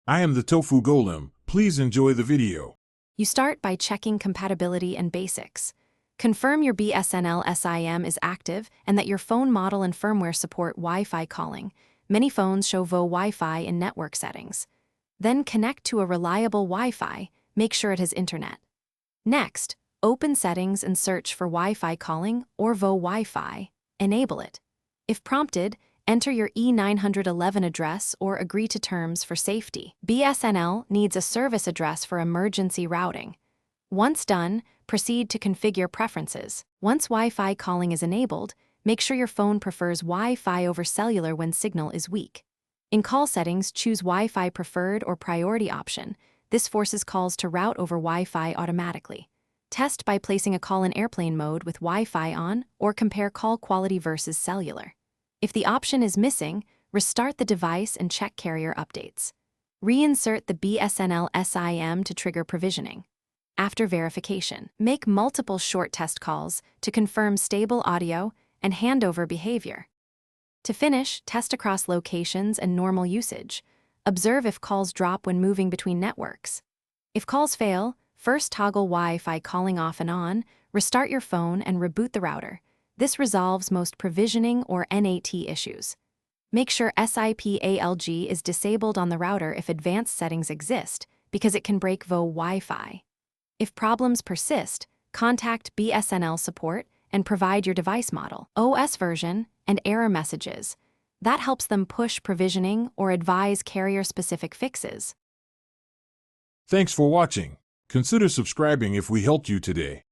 I am the Tofu Golem. Please enjoy the video. You start by checking compatibility and basics. Confirm your Bsnl SIM is active and that your phone model and firmware support Wi-Fi calling. Many phones show VO Wi-Fi in network settings. Then connect to a reliable Wi-Fi. Make sure it has internet. Next, open Settings and search for Wi-Fi calling or VO Wi-Fi. Enable it. If prompted, enter your E911 address or agree to terms for safety. Bsnl needs a service address for emergency routing. Once done, proceed to configure preferences. Once Wi-Fi calling is enabled, make sure your phone prefers Wi-Fi over cellular when signal is weak. In call settings, choose Wi-Fi preferred or priority option. This forces calls to route over Wi-Fi automatically. Test by placing a call in airplane mode with Wi-Fi on or compare call quality versus cellular. If the option is missing, restart the device and check carrier updates. Reinsert the Bsnl SIM to trigger provisioning. After verification, make multiple short test calls to confirm stable audio and handover behavior. To finish, test across locations and normal usage. Observe if calls drop when moving between networks. If calls fail, first toggle Wi-Fi calling off and on, restart your phone and reboot the router. This resolves most provisioning or NAT issues. Make sure SIPALG is disabled on the router if advanced settings exist, because it can break VO Wi-Fi. If problems persist, contact Bsnl support and provide your device model, OS version, and error messages. That helps them push provisioning or advise carrier-specific fixes. Thanks for watching. Consider subscribing if we helped you today.